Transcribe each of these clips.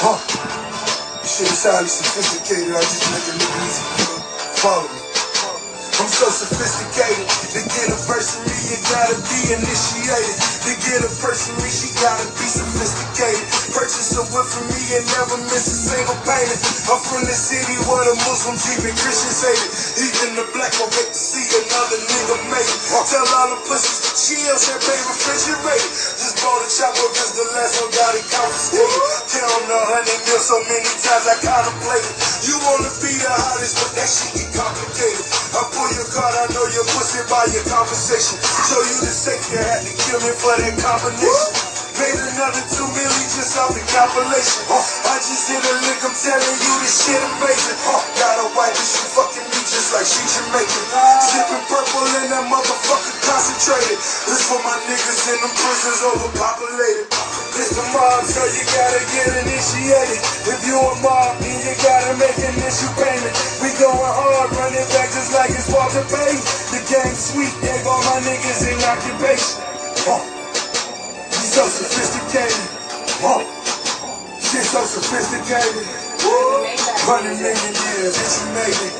Huh. Shit is highly sophisticated, I just make it look easy. Follow me. I'm so sophisticated. To get a verse from me, you gotta be initiated. To get a person from me, she gotta be sophisticated. Purchase a whip from me and never miss a single payment. I'm from the city where the Muslims, even Christians hate it. Even the black will hate to see another nigga make it. Tell all the pussies, chill, champagne refrigerated. Just bought a chopper cause the last one got it confiscated. Count on 100 mil so many times I contemplated. You wanna be the hottest, but that shit get complicated. I pull your card, I know your pussy by your conversation. Show you the safety, had to kill me for that combination. Made another 2 million just off the compilation. I just hit a lick, I'm telling you this shit amazing. Got a wife and she fucking me just like she Jamaican. Sipping purple and that motherfucker concentrated. This for my niggas in them prisons overpopulated. This the mob, so you gotta get initiated. If you a mob, then you gotta make an issue payment. We going hard, running back just like it's Walter Payton. The game sweet, gave all my niggas in occupation. You so sophisticated. Shit so sophisticated. 100 million years, bitch, you made it.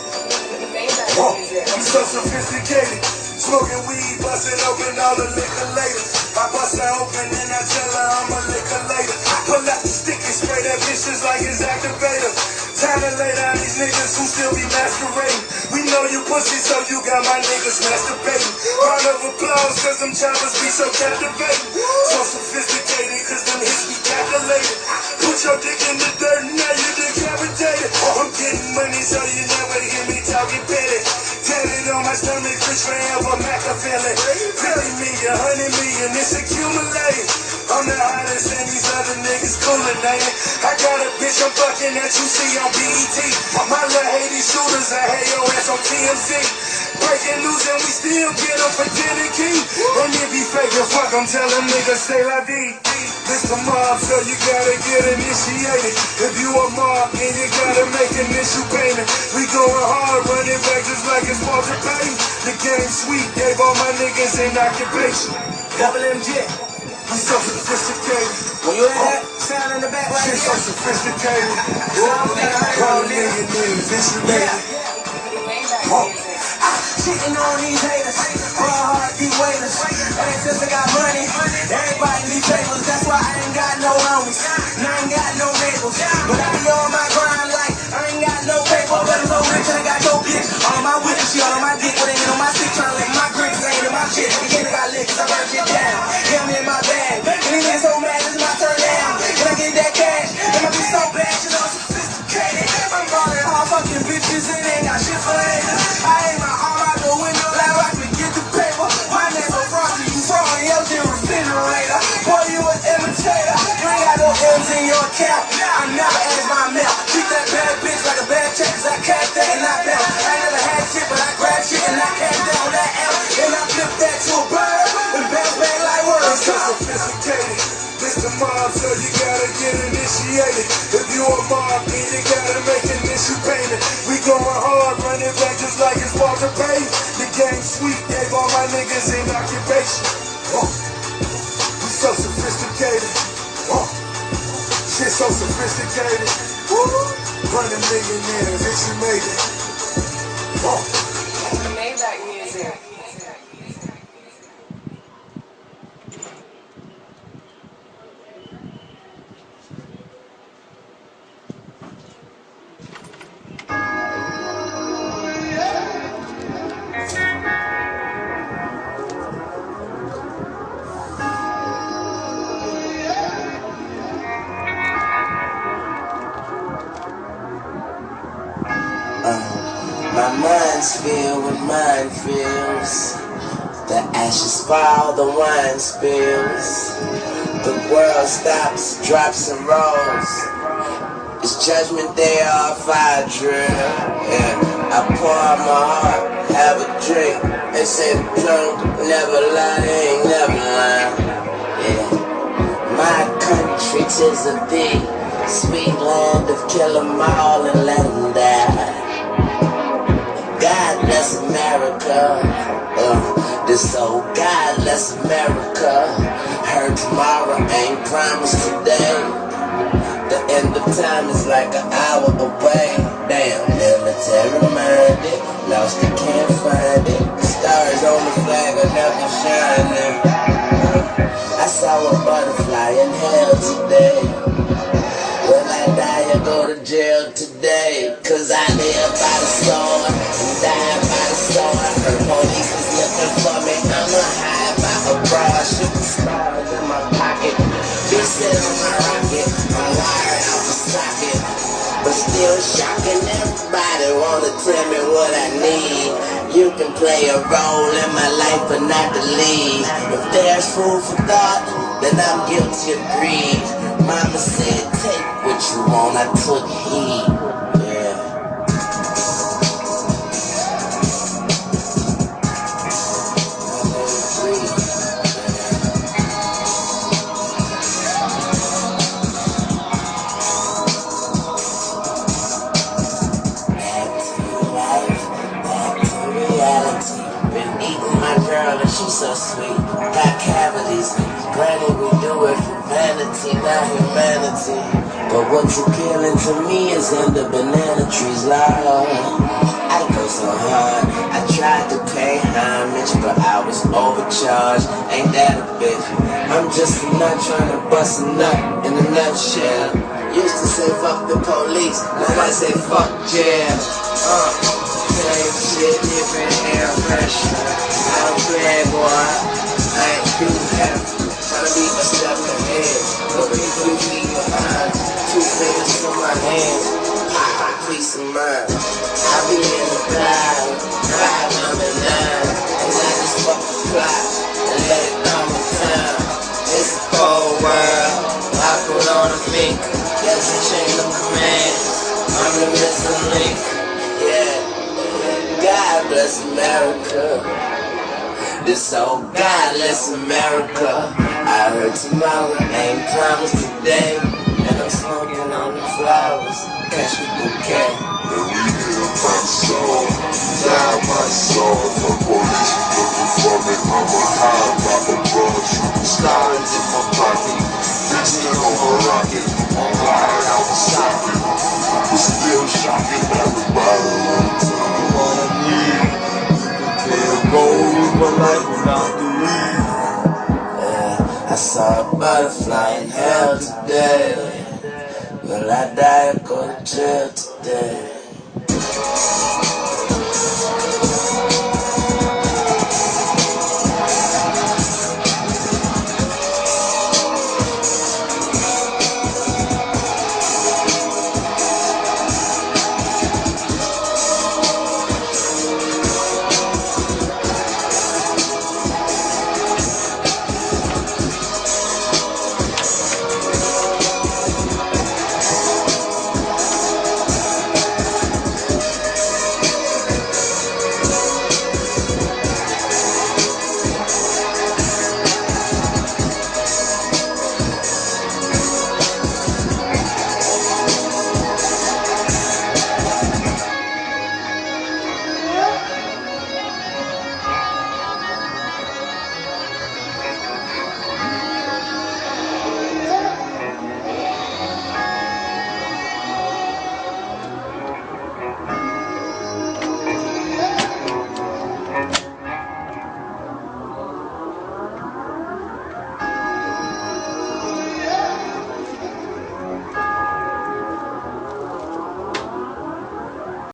I'm so sophisticated. Smoking weed, busting open all the liquor later. I bust her open and I tell her I'm a liquor later. Pull out the stick and spray that bitch just like it's activator. Time to lay down these niggas who still be masquerading. We know you pussy, so you got my niggas masturbating. Round of applause, cause them choppers be so captivating. So sophisticated, cause them hits be calculated. Put your dick in the dirt, now you decapitated. I'm getting money, so you never hear me talking petty. Tatted on my stomach, fish forever, Machiavelli. 50 million, 100 million, it's accumulating. I'm the hottest and these other niggas coolin', ain't it? I got a bitch I'm fucking that you see on BET. My little Haiti shooters, I hate your ass on TMZ. Breaking news and we still get them for 10 and key. And if he fake the fuck, I'm telling niggas stay la vie. This the mob, so you gotta get initiated. If you a mob, then you gotta make an issue payment. We going hard, running back just like it's Walter Payton. The game sweet, gave all my niggas in occupation. Double MJ. We so sophisticated. When you hear that sound in the back right Shit so here, sophisticated. sound like 100 million years, bitch, you made it. shitting on these haters, raw heart, these waiters. Ever since I got money, everybody be famous. That's why I ain't got no homies, and I ain't got no neighbors. But I be on my grind like I ain't got no paper, but I'm so rich and I got no bitch. All of my witness, she all on my dick, but ain't on my stick, trying to lick my grits, ain't in my shit. Again, I got lick, cause I burn shit down. Yeah, I'm in my bag, and these niggas so mad, it's my turn down. Can I get that cash? Am I be so bad, you know, sophisticated? I'm calling hard fucking bitches and ain't got shit for haters. I ain't my arm out the window, like I can get the paper. My name so frosty, you fraud, your shit refrigerator. Boy, you an imitator. You ain't got no M's in your account. I never ask my mail. Treat that bad bitch like a bad check, cause I cash that and I bounce. I ain't never had shit, but I grab shit and I cash that on that amp. And I flip that to a bird and bounce back like words. So sophisticated. This the mob, so you gotta get initiated. If you a mob, then you gotta make an issue payment. We going hard, running back just like it's Walter Payton. The game sweet, gave all my niggas in occupation. We so sophisticated. Shit so sophisticated. 100 millionaires, bitch, you made it. Maybach music. My mind's filled with minefields. The ashes fall, the wine spills. The world stops, drops and rolls. It's judgment day off I drill. Yeah, I pour out my heart, have a drink. They say the drunk never lie, they ain't never lying. Yeah, my country 'tis of thee, sweet land of kill 'em all and let 'em die. God bless America. This old godless America. Heard tomorrow ain't promised today. The end of time is like an hour away. Damn, military minded, lost it, can't find it. Stars on the flag are never shining. I saw a butterfly in hell today. Will I die or go to jail today? Cause I live by the sword and die by the sword. Her police is looking for me, I'ma hide by a broad. Shooting stars in my pocket, bitch sit on my rocket. I'm wired out the socket, but still shocking. Everybody wanna tell me what I need. You can play a role in my life but not the lead. If there's food for thought, then I'm guilty of greed. Mama said take what you want, I took heed. She's so sweet, got cavities. Granted, we do it for vanity, not humanity. But what you killing to me is under banana trees, Lord. I go so hard, I tried to pay homage, but I was overcharged. Ain't that a bitch? I'm just a nut trying to bust a nut in a nutshell. Used to say fuck the police, now I say fuck jail. Same shit, different air pressure. I don't play, boy. I ain't too happy. Tryna be a step ahead. Looking through me behind. 2 fingers from my hands. Pop, peace of mind. I be in the cloud. Ride number 9. And I just fuck the clock. And let it come with time. It's a cold world. I put on a finger. There's a chain of command. I'm the missing link. Yeah. God bless America. This old godless America. I heard tomorrow ain't promised today. And I'm smoking on the flowers. Catch a bouquet. And we live by the sword, die by the sword. The police looking for me, I'ma hide by the blood. Shooting stars in my pocket, fixing on a rocket. I'm wired out the socket, but still shocking everybody. You wanna leave? Gold, but life without the weed. I saw a butterfly in hell today. Will I die or go to jail today?